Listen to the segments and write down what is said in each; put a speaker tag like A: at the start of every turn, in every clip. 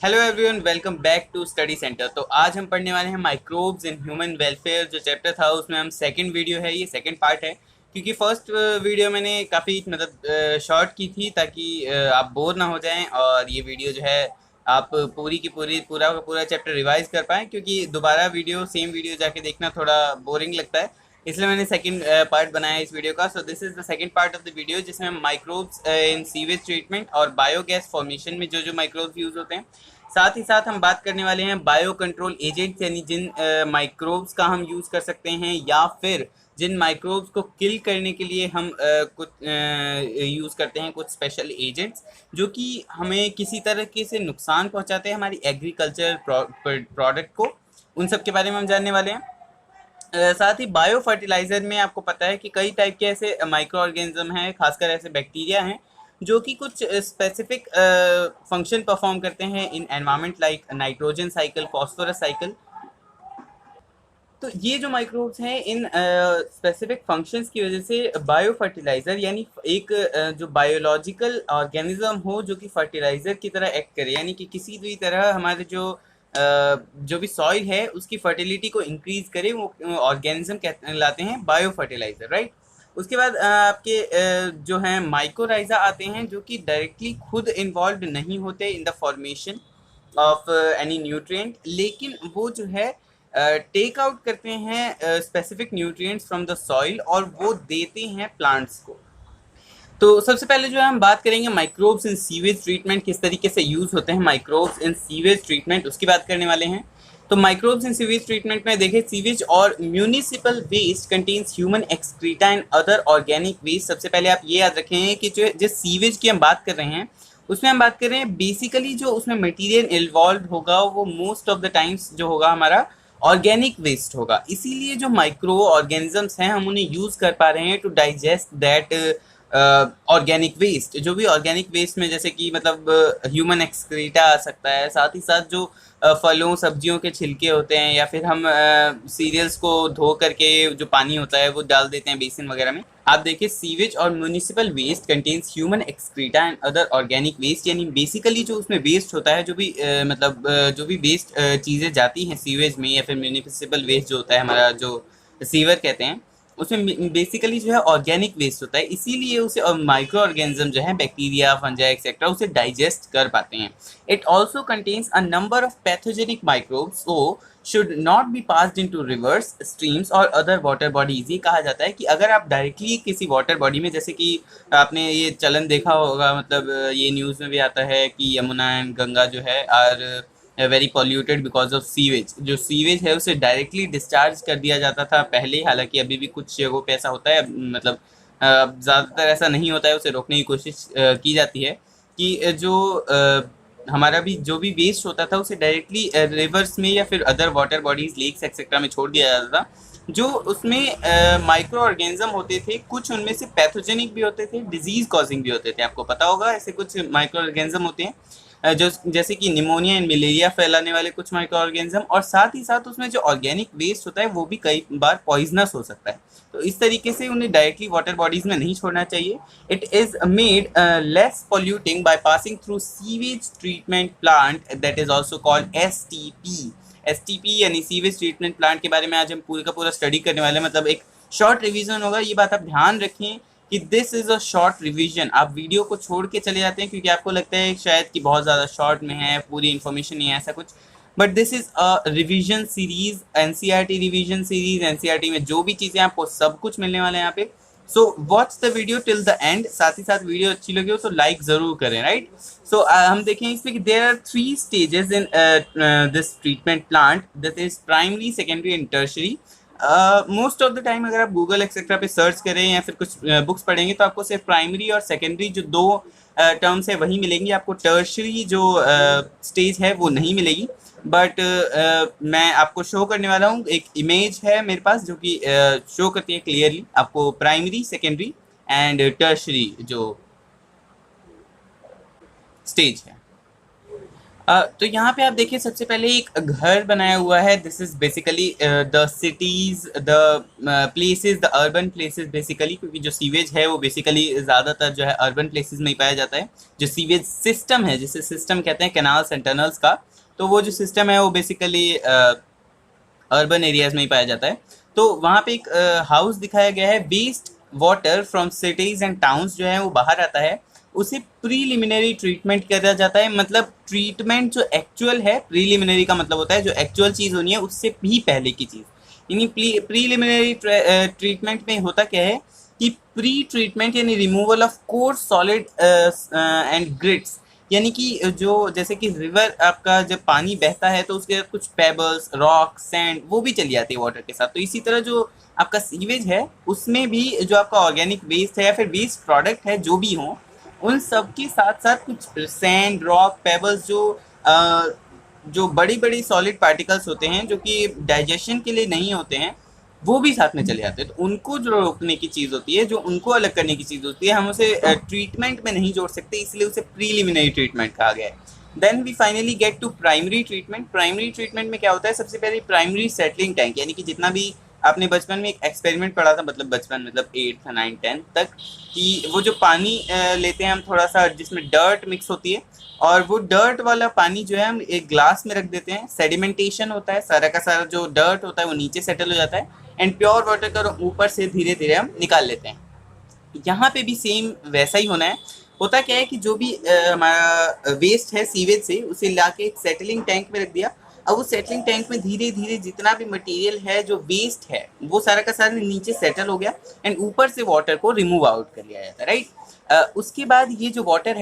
A: Hello everyone, welcome back to study centre. तो आज हम पढ़ने वाले हैं माइक्रोब्स इन ह्यूमन वेलफेयर। जो चैप्टर था उसमें हम सेकंड वीडियो है, ये सेकंड पार्ट है। क्योंकि फर्स्ट वीडियो मैंने काफ़ी शॉर्ट की थी ताकि आप बोर ना हो जाएं, और ये वीडियो जो है आप पूरी की पूरी पूरा का पूरा चैप्टर रिवाइज कर पाएँ, क्योंकि दोबारा वीडियो सेम वीडियो जाके देखना थोड़ा बोरिंग लगता है। इसलिए मैंने सेकंड पार्ट बनाया इस वीडियो का। So this is the second part of the video, जिसमें हम माइक्रोब्स इन सीवेज ट्रीटमेंट और बायोगैस फॉर्मेशन में जो जो माइक्रोब्स यूज होते हैं, साथ ही साथ हम बात करने वाले हैं बायो कंट्रोल एजेंट्स, यानी जिन माइक्रोब्स का हम यूज़ कर सकते हैं, या फिर जिन माइक्रोब्स को किल करने के लिए हम कुछ यूज़ करते हैं कुछ स्पेशल एजेंट्स, जो कि हमें किसी तरीके से नुकसान पहुंचाते हैं हमारी एग्रीकल्चर प्रोडक्ट को। उन सब के बारे में हम जानने वाले हैं। साथ ही बायो फर्टिलाइजर में आपको पता है कि कई टाइप के ऐसे माइक्रो ऑर्गेनिज्म हैं, खासकर ऐसे बैक्टीरिया हैं जो कि कुछ स्पेसिफिक फंक्शन परफॉर्म करते हैं in environment, like nitrogen cycle, phosphorus cycle. तो ये जो माइक्रोब्स हैं, इन स्पेसिफिक फंक्शंस की वजह से बायो फर्टिलाइजर, यानी एक जो बायोलॉजिकल ऑर्गेनिज्म हो जो कि फर्टिलाइजर की तरह एक्ट करे, यानी कि किसी भी तरह हमारे जो भी सॉइल है उसकी फर्टिलिटी को इंक्रीज करे, वो ऑर्गेनिज्म कहलाते हैं बायो फर्टिलाइजर, राइट। उसके बाद आपके जो हैं माइकोराइजा आते हैं, जो कि डायरेक्टली खुद इन्वॉल्व नहीं होते in the formation of any nutrient, लेकिन वो जो है टेक आउट करते हैं specific nutrients from the soil और वो देते हैं प्लांट्स को। तो सबसे पहले जो है हम बात करेंगे माइक्रोब्स इन सीवेज ट्रीटमेंट, किस तरीके से यूज होते हैं माइक्रोब्स इन सीवेज ट्रीटमेंट, उसकी बात करने वाले हैं। तो माइक्रोब्स इन सीवेज ट्रीटमेंट में देखें, सीवेज और municipal waste contains human excreta and other organic waste. सबसे पहले आप ये याद रखें कि जो जिस सीवेज की हम बात कर रहे हैं उसमें हम बात कर रहे हैं बेसिकली जो उसमें मटेरियल इन्वॉल्व होगा वो मोस्ट ऑफ द टाइम्स जो होगा हमारा ऑर्गेनिक वेस्ट होगा। इसीलिए जो माइक्रो ऑर्गेनिजम्स हैं हम उन्हें यूज कर पा रहे हैं to digest that organic waste. जो भी ऑर्गेनिक वेस्ट में जैसे कि मतलब ह्यूमन एक्सक्रीटा आ सकता है, साथ ही साथ जो फलों सब्जियों के छिलके होते हैं, या फिर हम सीरियल्स को धो करके जो पानी होता है वो डाल देते हैं बेसिन वगैरह में। आप देखिए, सीवेज और municipal waste contains human excreta and other organic waste, यानी बेसिकली जो उसमें वेस्ट होता है, जो भी जो भी वेस्ट चीज़ें जाती हैं सीवेज में, या फिर म्यूनिसिपल वेस्ट जो होता है हमारा, जो सीवर कहते हैं, उसमें बेसिकली जो है ऑर्गेनिक वेस्ट होता है। इसीलिए उसे माइक्रो ऑर्गेनिज्म जो है बैक्टीरिया, फंजाई एक्सेट्रा, उसे डाइजेस्ट कर पाते हैं। It also contains a number of pathogenic microbes, so should not be passed into reverse, streams और अदर वाटर बॉडीज। ये कहा जाता है कि अगर आप डायरेक्टली किसी वाटर बॉडी में, जैसे कि आपने ये चलन देखा होगा, ये न्यूज़ में भी आता है कि यमुना एंड गंगा जो है are very polluted because of sewage. जो सीवेज है उसे डायरेक्टली डिस्चार्ज कर दिया जाता था पहले, हालांकि अभी भी कुछ जगहों पे ऐसा होता है, ज़्यादातर ऐसा नहीं होता है, उसे रोकने की कोशिश की जाती है कि हमारा भी जो भी वेस्ट होता था उसे डायरेक्टली रिवर्स में या फिर other water bodies, lakes etcetera में छोड़ दिया जाता था। जो उसमें माइक्रो ऑर्गेनिज्म होते थे, कुछ उनमें से पैथोजेनिक भी होते थे, डिजीज कॉजिंग भी होते थे। आपको पता होगा ऐसे कुछ माइक्रो ऑर्गेनिज्म होते हैं जो जैसे कि निमोनिया एंड मलेरिया फैलाने वाले कुछ माइक्रो ऑर्गेनिज्म, और साथ ही साथ उसमें जो ऑर्गेनिक वेस्ट होता है वो भी कई बार पॉइजनस हो सकता है। तो इस तरीके से उन्हें डायरेक्टली वाटर बॉडीज में नहीं छोड़ना चाहिए। It is made less polluting by passing through sewage treatment plant, that is also called STP. STP यानी सीवेज ट्रीटमेंट प्लांट के बारे में आज हम पूरे का पूरा स्टडी करने वाले हैं, मतलब एक शॉर्ट रिवीजन होगा। ये बात आप ध्यान रखें कि this is a short revision. आप वीडियो को छोड़ के चले जाते हैं क्योंकि आपको लगता है शायद कि बहुत ज़्यादा शॉर्ट में है, पूरी इन्फॉर्मेशन नहीं है, ऐसा कुछ। But this is a revision series, NCERT revision series. NCERT में जो भी चीज़ें आपको सब कुछ मिलने वाले हैं यहाँ पे। So watch the video till the end. साथ ही साथ वीडियो अच्छी लगी हो तो लाइक ज़रूर करें, राइट। सो हम देखें इसमें कि there are 3 stages in this treatment plant, that is primary, secondary and tertiary. Most of the time अगर आप गूगल एक्सेट्रा पे सर्च करें या फिर कुछ बुक्स पढ़ेंगे तो आपको सिर्फ प्राइमरी और सेकेंडरी जो दो टर्म्स है वही मिलेंगी, आपको टर्शरी जो स्टेज है वो नहीं मिलेगी। बट मैं आपको शो करने वाला हूँ, एक इमेज है मेरे पास जो कि शो करती है क्लियरली आपको प्राइमरी, सेकेंडरी एंड टर्शरी जो स्टेज है। तो यहाँ पे आप देखिए सबसे पहले एक घर बनाया हुआ है। This is basically the cities, the places, the urban places basically, क्योंकि जो सीवेज है वो बेसिकली ज़्यादातर जो है अर्बन प्लेसेस में ही पाया जाता है। जो सीवेज सिस्टम है, जिसे सिस्टम कहते हैं कैनाल्स एंड टनल्स का, तो वो जो सिस्टम है वो बेसिकली अर्बन एरियाज में ही पाया जाता है। तो वहाँ पे एक हाउस दिखाया गया है। Waste water from cities and towns जो है वो बाहर आता है, उसे प्रीलिमिनरी ट्रीटमेंट किया जाता है। मतलब ट्रीटमेंट जो एक्चुअल है, प्रीलिमिनरी का मतलब होता है जो एक्चुअल चीज़ होनी है उससे भी पहले की चीज़। यानी प्रीलिमिनरी ट्रीटमेंट में होता क्या है कि प्री ट्रीटमेंट यानी removal of coarse solid and grits, यानी कि जो जैसे कि रिवर आपका जब पानी बहता है तो उसके कुछ पेबल्स, रॉक, सैंड वो भी चली जाती है वाटर के साथ। तो इसी तरह जो आपका सीवेज है उसमें भी जो आपका ऑर्गेनिक वेस्ट है या फिर वेस्ट प्रोडक्ट है जो भी हो, उन सब के साथ साथ कुछ सैंड, रॉक, पेबल्स जो बड़ी बड़ी सॉलिड पार्टिकल्स होते हैं जो कि डाइजेशन के लिए नहीं होते हैं, वो भी साथ में चले जाते हैं। तो उनको जो रोकने की चीज़ होती है, जो उनको अलग करने की चीज़ होती है, हम उसे ट्रीटमेंट में नहीं जोड़ सकते, इसलिए उसे प्रीलिमिनरी ट्रीटमेंट कहा गया है। Then we finally get to primary treatment. Primary treatment में क्या होता है, सबसे पहले प्राइमरी सेटलिंग टैंक, यानी कि जितना भी आपने बचपन में एक एक्सपेरिमेंट पढ़ा था, मतलब बचपन मतलब 8th 9th 10th तक, कि वो जो पानी लेते हैं हम थोड़ा सा जिसमें डर्ट मिक्स होती है, और वो डर्ट वाला पानी जो है हम एक ग्लास में रख देते हैं। सेडिमेंटेशन होता है, सारा का सारा जो डर्ट होता है वो नीचे सेटल हो जाता है, एंड प्योर वाटर का ऊपर से धीरे धीरे हम निकाल लेते हैं। यहाँ पे भी सेम वैसा ही होना है। होता क्या है कि जो भी हमारा वेस्ट है सीवेज से, उसे लाके एक सेटलिंग टैंक में रख दिया। अब उस सेटलिंग टैंक में धीरे धीरे जितना भी मटेरियल है जो वेस्ट है वो सारा का सारा नीचे सेटल हो गया, एंड ऊपर से वाटर को रिमूव आउट कर लिया जाता है, राइट। उसके बाद ये जो वाटर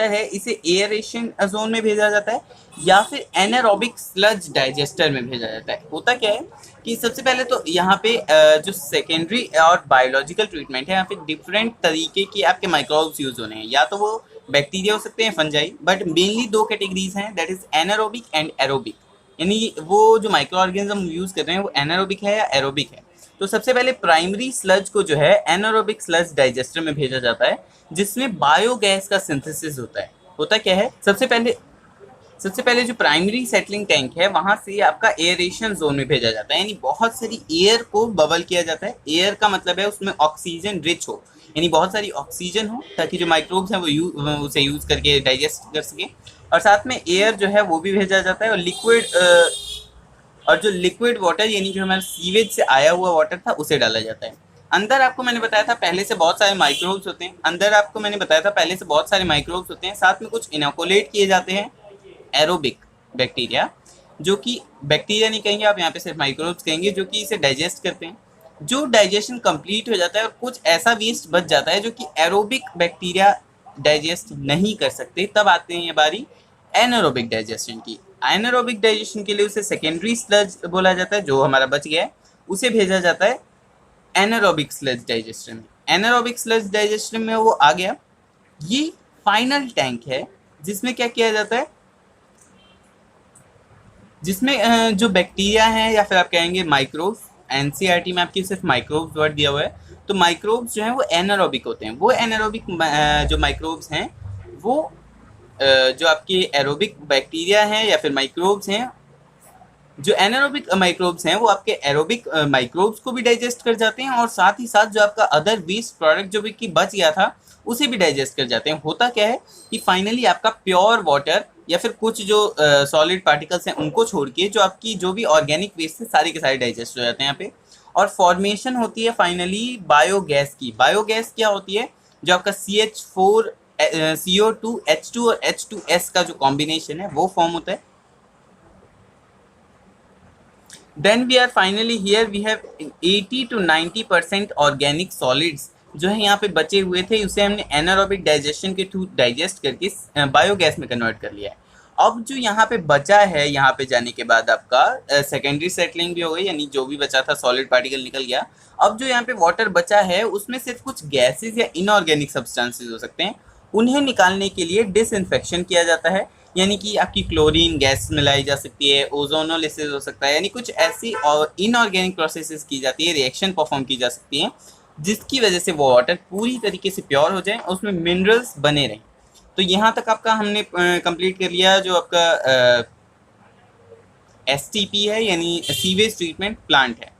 A: है इसे एयरेशन जोन में भेजा जाता है या फिर एनारोबिक स्लज डाइजेस्टर में भेजा जाता है। होता क्या है कि सबसे पहले तो यहाँ पे जो सेकेंडरी और बायोलॉजिकल ट्रीटमेंट है, यहाँ पे डिफरेंट तरीके के आपके माइक्रोब्स यूज होने हैं। या तो वो बैक्टीरिया हो सकते हैं, फंजाई, बट मेनली दो कैटेगरीज हैं, that is anaerobic and aerobic. यानी वो जो माइक्रो ऑर्गेनिज्म यूज कर रहे हैं वो एनारोबिक है या एरोबिक है। तो सबसे पहले प्राइमरी स्लज को जो है एनारोबिक स्लज डाइजेस्टर में भेजा जाता है, जिसमें बायोगैस का सिंथेसिस होता है। होता क्या है, सबसे पहले जो प्राइमरी सेटलिंग टैंक है वहां से आपका एयरेशन जोन में भेजा जाता है, यानी बहुत सारी एयर को बबल किया जाता है। एयर का मतलब है उसमें ऑक्सीजन रिच हो, यानी बहुत सारी ऑक्सीजन हो, ताकि जो माइक्रोब्स हैं वो उसे यूज करके डाइजेस्ट कर सके। और साथ में एयर जो है वो भी भेजा जाता है, और जो लिक्विड वाटर यानी जो हमारे सीवेज से आया हुआ वाटर था उसे डाला जाता है। अंदर आपको मैंने बताया था पहले से बहुत सारे माइक्रोब्स होते हैं, साथ में कुछ इनोकुलेट किए जाते हैं एरोबिक बैक्टीरिया, जो कि बैक्टीरिया नहीं कहेंगे आप, यहाँ पे सिर्फ माइक्रोब्स कहेंगे, जो कि इसे डाइजेस्ट करते हैं। जो डाइजेशन कंप्लीट हो जाता है और कुछ ऐसा वेस्ट बच जाता है जो कि एरोबिक बैक्टीरिया डाइजेस्ट नहीं कर सकते, तब आते हैं ये बारी एनारोबिक डाइजेशन की। एनारोबिक डाइजेशन के लिए उसे सेकेंडरी स्लज बोला जाता है, जो हमारा बच गया है उसे भेजा जाता है एनारोबिक स्लज डाइजेशन में। एनारोबिक स्लज डाइजेशन में वो आ गया। ये फाइनल टैंक है जिसमें क्या किया जाता है, जिसमें जो बैक्टीरिया हैं या फिर आप कहेंगे माइक्रोब्स, एनसीईआरटी में आपकी सिर्फ माइक्रोब्स वर्ड दिया हुआ है, तो माइक्रोब्स जो हैं वो एनारोबिक होते हैं। वो एनारोबिक जो माइक्रोब्स हैं वो जो आपके एरोबिक बैक्टीरिया हैं या फिर माइक्रोब्स हैं, जो एनारोबिक माइक्रोब्स हैं वो आपके एरोबिक माइक्रोब्स को भी डाइजेस्ट कर जाते हैं, और साथ ही साथ जो आपका अदर वेस्ट प्रोडक्ट जो भी कि बच गया था उसे भी डाइजेस्ट कर जाते हैं। होता क्या है कि फाइनली आपका प्योर वाटर या फिर कुछ जो सॉलिड पार्टिकल्स हैं उनको छोड़ के जो आपकी जो भी ऑर्गेनिक वेस्ट है सारे के सारे डाइजेस्ट हो जाते हैं यहाँ पे, और फॉर्मेशन होती है फाइनली बायोगैस की। बायोगैस क्या होती है, जो आपका CH4 CO2 H2 और H2S का जो कॉम्बिनेशन है वो फॉर्म होता है। Then we are finally here we have 80 to 90% organic solids जो है यहाँ पे बचे हुए थे, उसे हमने एनारोबिक डाइजेशन के थ्रू डाइजेस्ट करके बायोगैस में कन्वर्ट कर लिया है। अब जो यहाँ पे बचा है, यहाँ पे जाने के बाद आपका सेकेंडरी सेटलिंग भी हो गई, यानी जो भी बचा था सॉलिड पार्टिकल निकल गया। अब जो यहाँ पे वाटर बचा है उसमें सिर्फ कुछ गैसेज या इनऑर्गेनिक सब्सटेंसेज हो सकते हैं, उन्हें निकालने के लिए डिसइंफेक्शन किया जाता है, यानी कि आपकी क्लोरीन गैस मिलाई जा सकती है, ओजोनोलिसिस हो सकता है, यानी कुछ ऐसी और इनऑर्गेनिक प्रोसेसेस की जाती है, रिएक्शन परफॉर्म की जा सकती हैं, जिसकी वजह से वो वाटर पूरी तरीके से प्योर हो जाए और उसमें मिनरल्स बने रहें। तो यहाँ तक आपका हमने कंप्लीट कर लिया जो आपका STP है, यानी सीवेज ट्रीटमेंट प्लांट है।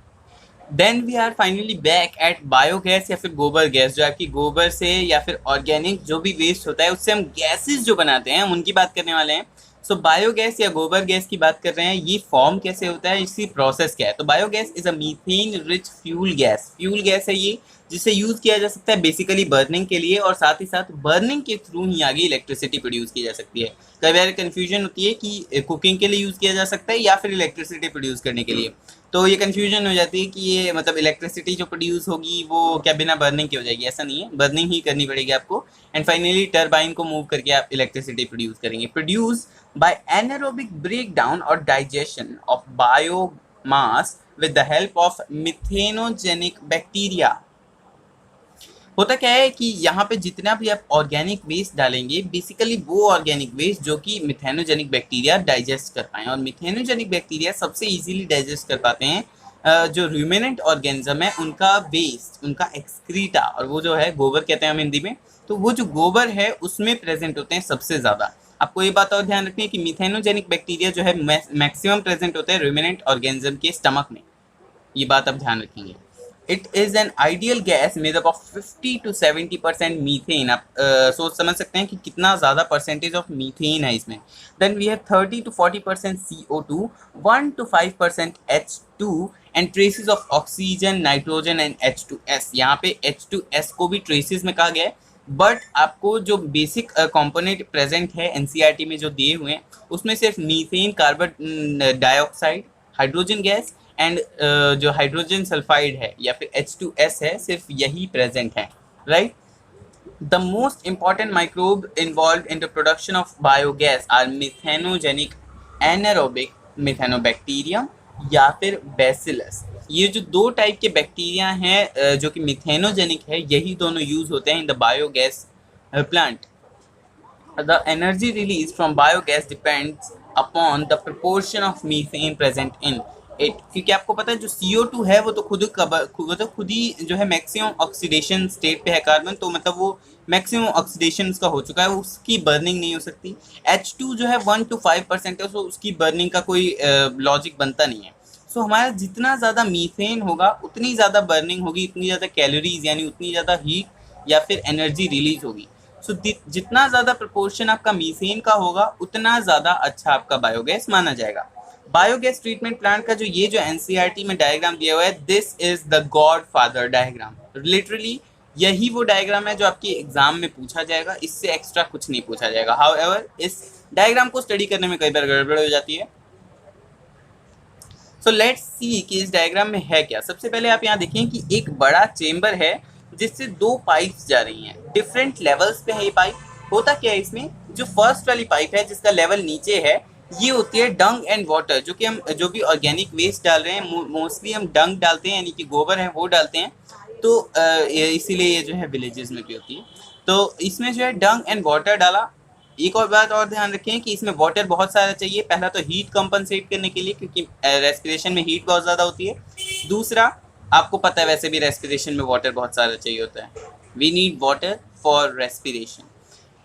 A: Then we are finally back at biogas या फिर गोबर गैस, जो आपकी गोबर से या फिर ऑर्गेनिक जो भी वेस्ट होता है उससे हम गैसेस जो बनाते हैं हम उनकी बात करने वाले हैं। सो बायोगैस या गोबर गैस की बात कर रहे हैं, ये फॉर्म कैसे होता है, इसकी प्रोसेस क्या है। तो biogas is a methane rich fuel gas है ये, जिसे यूज किया जा सकता है बेसिकली बर्निंग के लिए, और साथ ही साथ बर्निंग के थ्रू ही आगे इलेक्ट्रिसिटी प्रोड्यूस की जा सकती है। कई बार कंफ्यूजन होती है कि कुकिंग के लिए यूज किया जा सकता है या फिर इलेक्ट्रिसिटी प्रोड्यूस करने के लिए, तो ये कंफ्यूजन हो जाती है कि ये मतलब इलेक्ट्रिसिटी जो प्रोड्यूस होगी वो क्या बिना बर्निंग की हो जाएगी, ऐसा नहीं है, बर्निंग ही करनी पड़ेगी आपको। एंड फाइनली टरबाइन को मूव करके आप इलेक्ट्रिसिटी प्रोड्यूस करेंगे, प्रोड्यूस बाय एनारोबिक ब्रेकडाउन और digestion of biomass with the help of methanogenic bacteria. होता क्या है कि यहाँ पे जितना भी आप ऑर्गेनिक वेस्ट डालेंगे, बेसिकली वो ऑर्गेनिक वेस्ट जो कि मिथेनोजेनिक बैक्टीरिया डाइजेस्ट कर पाएँ, और मिथेनोजेनिक बैक्टीरिया सबसे इजीली डाइजेस्ट कर पाते हैं जो रूमिनेंट ऑर्गेनिज्म है उनका वेस्ट, उनका एक्सक्रीटा, और वो जो है गोबर कहते हैं हम हिंदी में, तो वो जो गोबर है उसमें प्रेजेंट होते हैं सबसे ज़्यादा। आपको ये बात और ध्यान रखनी है कि मिथेनोजेनिक बैक्टीरिया जो है मैक्सिमम प्रेजेंट होते हैं रूमिनेंट ऑर्गेनिज्म के स्टमक में, ये बात आप ध्यान रखेंगे। It is an ideal gas made up of 50 to 70% methane. आप सोच समझ सकते हैं कि कितना ज़्यादा परसेंटेज ऑफ मीथेन है इसमें। Then we have 30 to 40% CO2, 1 to 5% H2 and traces of oxygen, nitrogen and H2S। यहाँ पे H2S को भी ट्रेसेस में कहा गया है, बट आपको जो बेसिक कंपोनेंट प्रेजेंट है NCERT में जो दिए हुए हैं उसमें सिर्फ methane, carbon dioxide, hydrogen gas and जो हाइड्रोजन सल्फाइड है या फिर H2S है, सिर्फ यही प्रेजेंट है, right. The most important microbe involve in the production of biogas are methanogenic anaerobic methanobacterium या फिर बैसिलस। ये जो दो टाइप के बैक्टीरिया हैं जो कि मिथेनोजेनिक है, यही दोनों यूज होते हैं in the biogas plant. The energy released from biogas depends upon the proportion of methane present in it। क्योंकि आपको पता है जो CO2 है वो तो खुद ही जो है मैक्सिमम ऑक्सीडेशन स्टेट पे है कार्बन, तो मतलब वो मैक्सिमम ऑक्सीडेशन उसका हो चुका है, उसकी बर्निंग नहीं हो सकती। H2 जो है 1 to 5% है, तो उसकी बर्निंग का कोई लॉजिक बनता नहीं है। सो हमारा जितना ज़्यादा मीथेन होगा उतनी ज़्यादा बर्निंग होगी, उतनी ज़्यादा कैलोरीज यानी उतनी ज़्यादा हीट या फिर एनर्जी रिलीज होगी। सो जितना ज़्यादा प्रपोर्शन आपका मीथेन का होगा उतना ज़्यादा अच्छा आपका बायोगैस माना जाएगा। बायोगैस ट्रीटमेंट प्लांट का ये जो NCERT में डायग्राम दिया हुआ है, this is the God father diagram. Literally यही वो डायग्राम है जो आपके एग्जाम में पूछा जाएगा, इससे एक्स्ट्रा कुछ नहीं पूछा जाएगा। हाउएवर इस डायग्राम को स्टडी करने में कई बार गड़बड़ हो जाती है। सो लेट्स सी कि इस डायग्राम में है क्या। सबसे पहले आप यहाँ देखें कि एक बड़ा चेम्बर है जिससे दो पाइप्स जा रही हैं, डिफरेंट लेवल्स पे है ये पाइप। होता क्या है इसमें, जो फर्स्ट वाली पाइप है जिसका लेवल नीचे है, ये होती है डंग एंड वाटर, जो कि हम जो भी ऑर्गेनिक वेस्ट डाल रहे हैं मोस्टली हम डंग डालते हैं, यानी कि गोबर है वो डालते हैं, तो इसीलिए ये जो है विलेजेस में भी होती है। तो इसमें जो है डंग एंड वाटर डाला। एक और बात और ध्यान रखें कि इसमें वाटर बहुत सारा चाहिए, पहला तो हीट कंपनसेट करने के लिए क्योंकि रेस्पिरेशन में हीट बहुत ज़्यादा होती है। दूसरा, आपको पता है वैसे भी रेस्पिरेशन में वाटर बहुत सारा चाहिए होता है, we need water for respiration.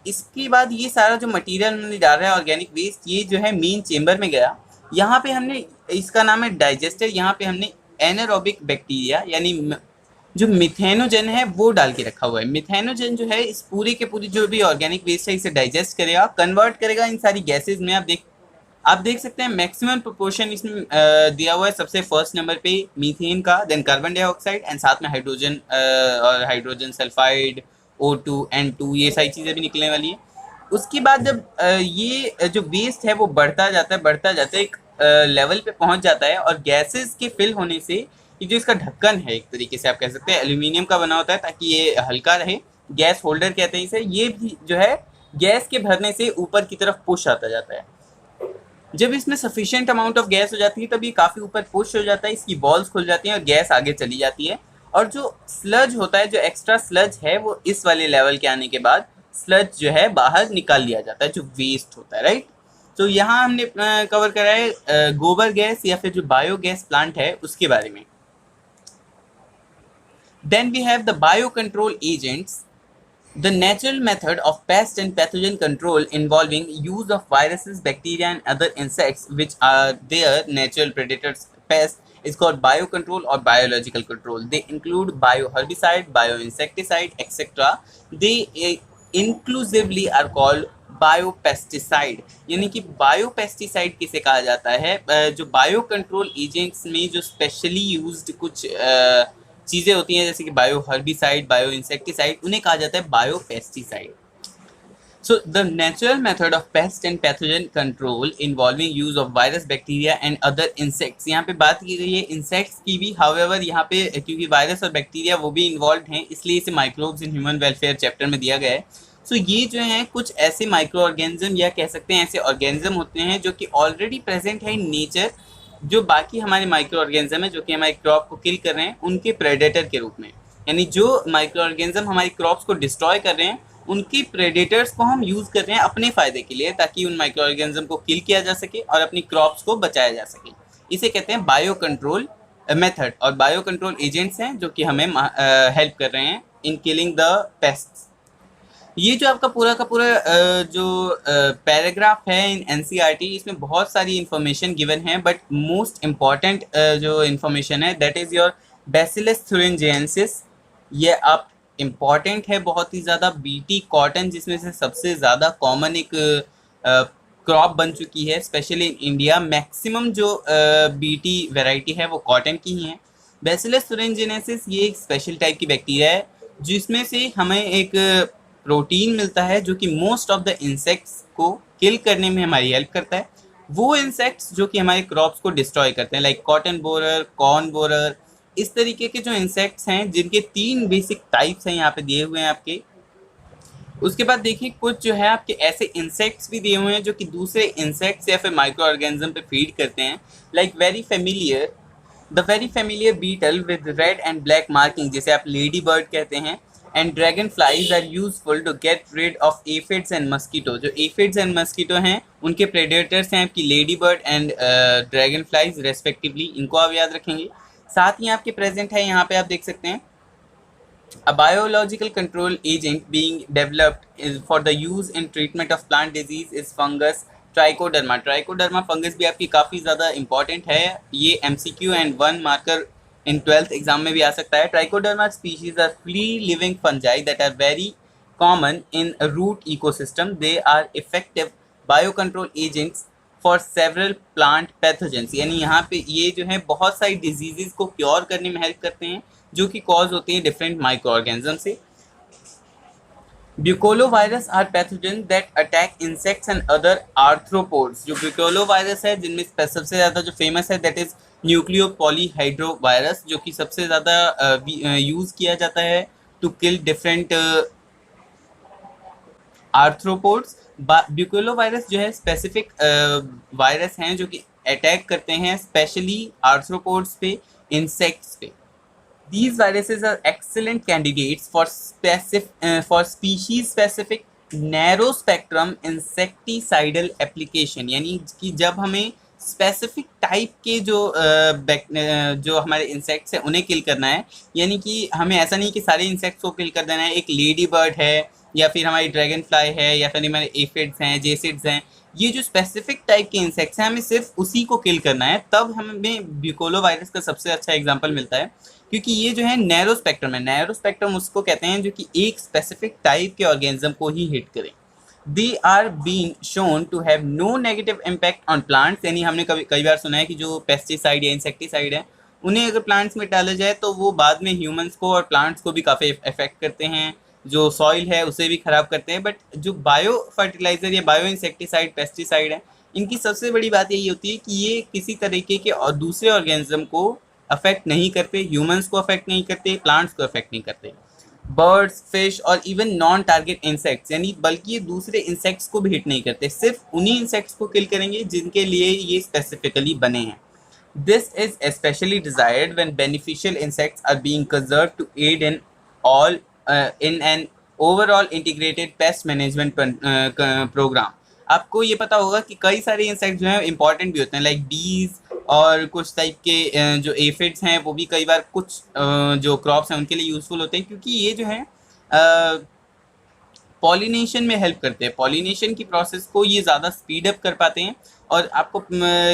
A: इसके बाद ये सारा जो मटेरियल हमने डाल रहा है ऑर्गेनिक वेस्ट, ये जो है मेन चेम्बर में गया। यहाँ पे हमने, इसका नाम है डाइजेस्टर, यहाँ पे हमने एनारोबिक बैक्टीरिया यानी जो मिथेनोजन है वो डाल के रखा हुआ है। मिथेनोजन जो है इस पूरे के पूरी जो भी ऑर्गेनिक वेस्ट है इसे डाइजेस्ट करेगा, कन्वर्ट करेगा इन सारी गैसेज में। आप देख सकते हैं मैक्सिमम प्रोपोर्शन इसमें दिया हुआ है सबसे फर्स्ट नंबर पे मीथेन का, देन कार्बन डाइऑक्साइड एंड साथ में हाइड्रोजन और हाइड्रोजन सल्फाइड, O2 N2, ये सारी चीज़ें भी निकलने वाली है। उसके बाद जब ये जो वेस्ट है वो बढ़ता जाता है एक लेवल पे पहुंच जाता है, और गैसेस के फिल होने से ये जो इसका ढक्कन है एक तरीके से आप कह सकते हैं एल्यूमिनियम का बना होता है ताकि ये हल्का रहे, गैस होल्डर कहते हैं इसे, ये भी जो है गैस के भरने से ऊपर की तरफ पुश आता जाता है। जब इसमें सफिशिएंट अमाउंट ऑफ गैस हो जाती है तब ये काफ़ी ऊपर पुश हो जाता है, इसकी वॉल्स खुल जाती हैं और गैस आगे चली जाती है। और जो स्लज होता है, जो एक्स्ट्रा स्लज है, वो इस वाले लेवल के आने के बाद स्लज जो है बाहर निकाल लिया जाता है, जो वेस्ट होता है, राइट। तो यहाँ हमने कवर करा है गोबर गैस या फिर जो बायोगैस प्लांट है उसके बारे में। Then we have the bio control agents The natural method of pest and pathogen control involving use of viruses, bacteria, and other insects which are their natural predators, pests, is called biocontrol or biological control. They include bioherbicide, bioinsecticide, etc. They inclusively are called biopesticide. यानी कि biopesticide किसे कहा जाता है? जो bio control agents में जो specially used कुछ चीज़ें होती हैं जैसे कि बायो हर्बिसाइड, बायो इंसेक्टिसाइड, उन्हें कहा जाता है biopesticide. So the natural method of pest and pathogen control involving use of virus, bacteria and other insects. यहाँ पे बात की गई है इंसेक्ट्स की भी, however यहाँ पे क्योंकि वायरस और बैक्टीरिया वो भी इन्वॉल्व हैं इसलिए इसे microbes in human welfare chapter में दिया गया है. सो ये जो है कुछ ऐसे माइक्रो ऑर्गेनिज्म या कह सकते हैं ऐसे ऑर्गेनिज्म होते हैं जो कि ऑलरेडी प्रेजेंट है इन नेचर, जो बाकी हमारे माइक्रो ऑर्गेनिज्म है जो कि हमारे क्रॉप को किल कर रहे हैं उनके प्रेडेटर के रूप में. यानी जो माइक्रो ऑर्गेनिज्म हमारी क्रॉप्स को डिस्ट्रॉय कर रहे हैं उनकी प्रेडेटर्स को हम यूज़ कर रहे हैं अपने फ़ायदे के लिए ताकि उन माइक्रो ऑर्गेनिज्म को किल किया जा सके और अपनी क्रॉप्स को बचाया जा सके. इसे कहते हैं बायो कंट्रोल मेथड. और बायो कंट्रोल एजेंट्स हैं जो कि हमें हेल्प कर रहे हैं इन किलिंग द पेस्ट्स. ये जो आपका पूरा का पूरा जो पैराग्राफ है इन एनसीईआरटी, इसमें बहुत सारी इन्फॉर्मेशन गिवन है, बट मोस्ट इम्पॉर्टेंट जो इन्फॉर्मेशन है that is your bacillus thuringiensis. ये आप इम्पॉर्टेंट है बहुत ही ज़्यादा. बीटी कॉटन जिसमें से सबसे ज़्यादा कॉमन एक क्रॉप बन चुकी है स्पेशली इन इंडिया. मैक्सिमम जो बीटी वैरायटी है वो कॉटन की ही है. बैसिलस thuringiensis ये एक स्पेशल टाइप की बैक्टीरिया है जिसमें से हमें एक प्रोटीन मिलता है जो कि मोस्ट ऑफ द इंसेक्ट्स को किल करने में हमारी हेल्प करता है. वो इंसेक्ट्स जो कि हमारे क्रॉप्स को डिस्ट्रॉय करते हैं like cotton borer, corn borer, इस तरीके के जो इंसेक्ट्स हैं जिनके 3 बेसिक टाइप्स हैं यहाँ पे दिए हुए हैं आपके. उसके बाद देखिए कुछ जो है आपके ऐसे इंसेक्ट्स भी दिए हुए हैं जो कि दूसरे इंसेक्ट्स या फिर माइक्रो ऑर्गेनिज्म पे फीड करते हैं like the very familiar beetle with red and black marking जिसे आप लेडी बर्ड कहते हैं. And dragonflies are useful to get rid of aphids and mosquito. जो एफिड्स एंड मस्कीटो हैं उनके प्रेडेटर्स हैं आपकी ladybird and dragonflies respectively. इनको आप याद रखेंगे. साथ ही आपके प्रेजेंट है यहाँ पे आप देख सकते हैं a biological control agent being developed is for the use in treatment of plant disease is fungus trichoderma. trichoderma fungus भी आपकी काफ़ी ज़्यादा इंपॉर्टेंट है. ये MCQ and 1 marker in 12th exam में भी आ सकता है. trichoderma species are free living fungi that are very common in root ecosystem. They are effective biocontrol agents for several plant pathogens. यानी यहाँ पे ये जो है बहुत सारी डिजीजेस को क्योर करने में हेल्प करते हैं जो कि कॉज होती हैं डिफरेंट माइक्रो ऑर्गेनिज्म से. Baculovirus are pathogen that attack insects and other arthropods. जो ब्यूकोलो वायरस है जिनमें सबसे ज़्यादा जो फेमस है that is nucleopolyhedrovirus, जो कि सबसे ज़्यादा यूज़ किया जाता है to kill different arthropods. Baculovirus जो है स्पेसिफिक वायरस हैं जो कि अटैक करते हैं स्पेशली आर्थ्रोपोड्स पे, इंसेक्ट्स पे. These viruses are excellent candidates for species specific narrow spectrum insecticidal application. यानी कि जब हमें स्पेसिफिक टाइप के जो हमारे इंसेक्ट्स हैं उन्हें किल करना है, यानी कि हमें ऐसा नहीं कि सारे इंसेक्ट्स को किल कर देना है. एक लेडी बर्ड है या फिर हमारी ड्रैगन फ्लाई है या फिर हमारे एफिड्स हैं, जेसिड्स हैं, ये जो स्पेसिफिक टाइप के इंसेक्ट्स हैं हमें सिर्फ उसी को किल करना है. तब हमें ब्यूकोलो वायरस का सबसे अच्छा एग्जांपल मिलता है क्योंकि ये जो है नैरो स्पेक्ट्रम है. नैरो स्पेक्ट्रम उसको कहते हैं जो कि एक स्पेसिफिक टाइप के ऑर्गेनिज्म को ही हिट करें. They are been shown to have no negative impact on plants. यानी हमने कई बार सुना है कि जो पेस्टिसाइड या इंसेक्टिसाइड है उन्हें अगर प्लांट्स में डाला जाए तो वो बाद में ह्यूमंस को और प्लांट्स को भी काफ़ी इफेक्ट करते हैं, जो सॉइल है उसे भी ख़राब करते हैं. बट जो बायो फर्टिलाइज़र या बायो इंसेक्टिसाइड, पेस्टिसाइड है, इनकी सबसे बड़ी बात यही होती है कि ये किसी तरीके के और दूसरे ऑर्गेनिज्म को अफेक्ट नहीं करते, ह्यूमंस को अफेक्ट नहीं करते, प्लांट्स को अफेक्ट नहीं करते, बर्ड्स, फिश और इवन नॉन टारगेट इंसेक्ट्स, यानी बल्कि ये दूसरे इंसेक्ट्स को भी हिट नहीं करते, सिर्फ उन्हीं इंसेक्ट्स को किल करेंगे जिनके लिए ये स्पेसिफिकली बने हैं. This is specially desired when beneficial insects are being conserved to aid in an overall integrated pest management program. आपको ये पता होगा कि कई सारे इंसेक्ट जो हैं इंपॉर्टेंट भी होते हैं लाइक बीज और कुछ टाइप के जो एफिड्स हैं वो भी कई बार कुछ जो क्रॉप्स हैं उनके लिए यूज़फुल होते हैं क्योंकि ये जो है पॉलिनेशन में हेल्प करते हैं। पॉलिनेशन की प्रोसेस को ये ज़्यादा स्पीड अप कर पाते हैं। और आपको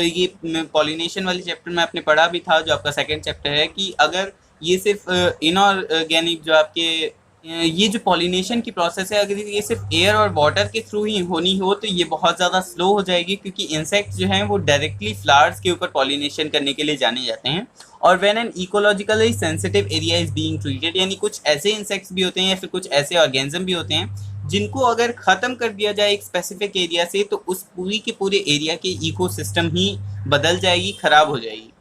A: ये पॉलिनेशन वाले चैप्टर में आपने पढ़ा भी था, जो आपका सेकंड चैप्टर है, कि अगर ये सिर्फ इनऑर्गेनिक जो आपके ये जो पॉलिनेशन की प्रोसेस है, अगर ये सिर्फ एयर और वाटर के थ्रू ही होनी हो तो ये बहुत ज़्यादा स्लो हो जाएगी, क्योंकि इंसेक्ट्स जो हैं वो डायरेक्टली फ्लावर्स के ऊपर पॉलिनेशन करने के लिए जाने जाते हैं। और when an ecologically sensitive area is being treated, यानी कुछ ऐसे इंसेक्ट्स भी होते हैं या फिर कुछ ऐसे ऑर्गेनिज्म भी होते हैं जिनको अगर ख़त्म कर दिया जाए एक स्पेसिफिक एरिया से, तो उस पूरी के पूरे एरिया के इकोसिस्टम ही बदल जाएगी, ख़राब हो जाएगी।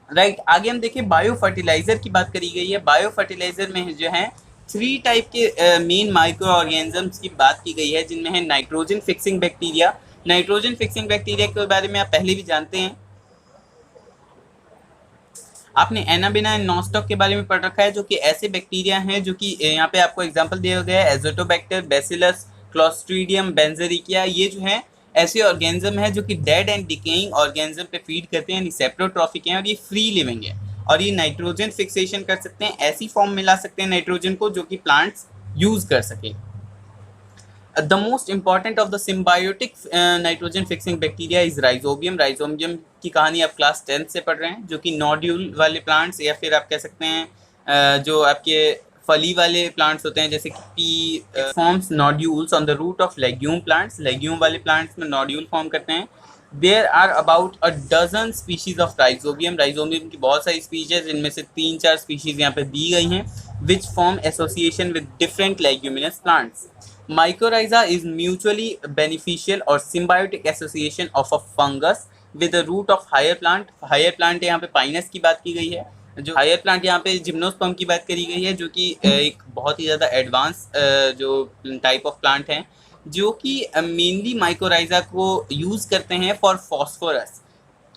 A: राइट, आगे हम देखें बायो फर्टिलाइजर की बात करी गई है। बायो फर्टिलाइजर में जो है 3 टाइप के मेन माइक्रो ऑर्गेनिजम्स की बात की गई है, जिनमें है nitrogen fixing bacteria. Nitrogen fixing bacteria के बारे में आप पहले भी जानते हैं, आपने एनाबिना एंड नॉस्टॉक के बारे में पढ़ रखा है, जो कि ऐसे बैक्टीरिया हैं जो कि यहाँ पे आपको एग्जांपल दिया गया है, एजोटोबैक्टर, बैसिलस, क्लोस्ट्रीडियम, बेंजेरिकिया। ये जो है ऐसे ऑर्गेनिज्म है जो कि डेड एंड डिकेइंग ऑर्गेनिज्म पे फीड करते हैं, यानी सेप्रोट्रॉफिक हैं, और ये फ्री लिविंग है और ये नाइट्रोजन फिक्सेशन कर सकते हैं, ऐसी फॉर्म में ला सकते हैं नाइट्रोजन को जो कि प्लांट्स यूज कर सके। The most important of the symbiotic nitrogen fixing bacteria is rhizobium. Rhizobium की कहानी आप क्लास 10th से पढ़ रहे हैं, जो कि नोड्यूल वाले प्लांट्स या फिर आप कह सकते हैं जो आपके फली वाले प्लांट्स होते हैं, जैसे कि pea forms nodules on the root of legume plants. Legume वाले प्लांट्स में नोड्यूल फॉर्म करते हैं। There are about a dozen species of rhizobium. Rhizobium की बहुत सारी स्पीशीज, इनमें से 3-4 स्पीशीज यहाँ पे दी गई हैं, which form association with different leguminous plants. Mycorrhiza is mutually beneficial or symbiotic association of a fungus with the root of higher plant. Higher plant यहाँ पे पाइनस की बात की गई है, जो हायर प्लांट यहाँ पे जिम्नोस्पर्म की बात करी गई है, जो कि एक बहुत ही ज़्यादा एडवांस जो टाइप ऑफ प्लांट हैं, जो कि मेनली माइकोराइजा को यूज़ करते हैं फॉर फॉस्फोरस।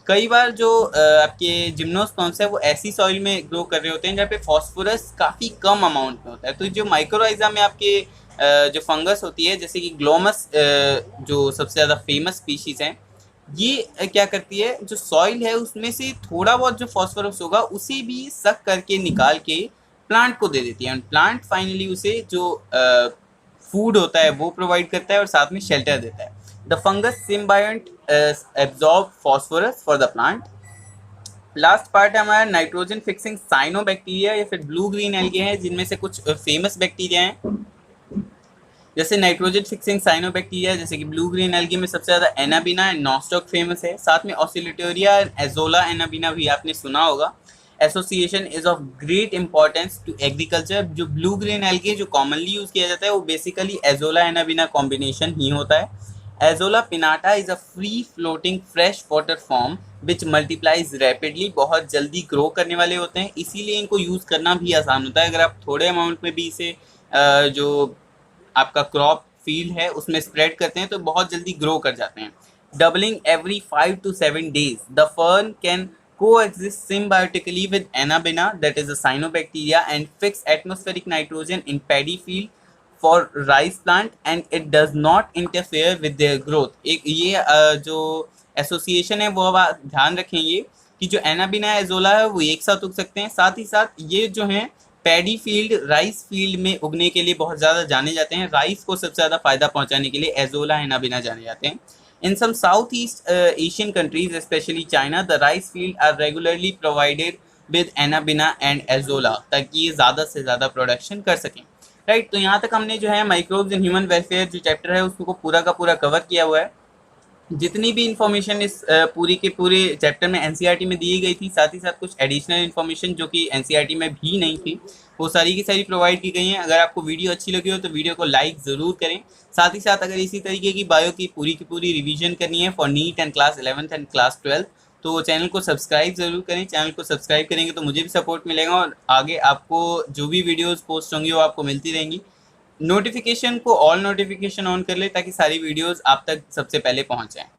A: कई बार जो आपके जिम्नोस्पर्म्स है वो ऐसी सॉइल में ग्रो कर रहे होते हैं जहाँ पे फॉस्फोरस काफ़ी कम अमाउंट में होता है। तो जो माइक्रोराइजा में आपके जो फंगस होती है, जैसे कि ग्लोमस जो सबसे ज़्यादा फेमस स्पीशीज़ हैं, ये क्या करती है, जो सॉइल है उसमें से थोड़ा बहुत जो फॉस्फोरस होगा उसे भी सक करके निकाल के प्लांट को दे देती है, एंड प्लांट फाइनली उसे जो फूड होता है वो प्रोवाइड करता है और साथ में शेल्टर देता है। The fungus symbiont absorb phosphorus for the plant. Last part है हमारा नाइट्रोजन फिक्सिंग साइनोबैक्टीरिया या फिर ब्लू ग्रीन एल्गे हैं, जिनमें से कुछ फेमस बैक्टीरिया हैं, जैसे नाइट्रोजन फिक्सिंग साइनोबैक्टीरिया, जैसे कि ब्लू ग्रीन एल्गी में सबसे ज़्यादा एनाबिना एंड नॉस्टॉक फेमस है। साथ में ऑसिलेटोरिया एंड एजोला एनाबिना भी आपने सुना होगा। Association is of great importance to agriculture. जो ब्लू ग्रीन एल्गी जो कॉमनली यूज़ किया जाता है वो बेसिकली एजोला एनाबिना कॉम्बिनेशन ही होता है। Azolla pinnata is a free floating fresh water form which multiplies rapidly. बहुत जल्दी ग्रो करने वाले होते हैं, इसीलिए इनको यूज़ करना भी आसान होता है। अगर आप थोड़े अमाउंट में भी इसे जो आपका क्रॉप फील्ड है उसमें स्प्रेड करते हैं तो बहुत जल्दी ग्रो कर जाते हैं। Doubling every 5 to 7 days, the fern can coexist symbiotically with Anabina, that is a cyanobacteria, and fix atmospheric nitrogen in paddy field for rice plant, and it does not interfere with their growth. एक ये जो association है वो आप ध्यान रखें, ये कि जो एनाबिना एजोला है वो एक साथ उग सकते हैं, साथ ही साथ ये जो हैं पैडी फील्ड राइस फील्ड में उगने के लिए बहुत ज़्यादा जाने जाते हैं। राइस को सबसे ज़्यादा फायदा पहुंचाने के लिए एजोला एनाबिना जाने जाते हैं। In some south east Asian countries specially China, the rice field are regularly provided with anabaena and azolla, ताकि ये ज़्यादा से ज़्यादा प्रोडक्शन कर सकें। राइट, तो यहाँ तक हमने जो है माइक्रोब्स इन ह्यूमन वेलफेयर जो चैप्टर है उसको पूरा का पूरा कवर किया हुआ है। जितनी भी इन्फॉर्मेशन इस पूरी के पूरे चैप्टर में एनसीईआरटी में दी गई थी, साथ ही साथ कुछ एडिशनल इन्फॉर्मेशन जो कि एनसीईआरटी में भी नहीं थी, वो सारी की सारी प्रोवाइड की गई हैं। अगर आपको वीडियो अच्छी लगी हो तो वीडियो को लाइक ज़रूर करें। साथ ही साथ अगर इसी तरीके की बायो की पूरी रिवीजन करनी है for neat and class 11th and class 12th, तो चैनल को सब्सक्राइब ज़रूर करें। चैनल को सब्सक्राइब करेंगे तो मुझे भी सपोर्ट मिलेगा और आगे आपको जो भी वीडियोज़ पोस्ट होंगी वो आपको मिलती रहेंगी। नोटिफिकेशन को ऑल नोटिफिकेशन ऑन कर ले ताकि सारी वीडियोज़ आप तक सबसे पहले पहुँच जाएँ।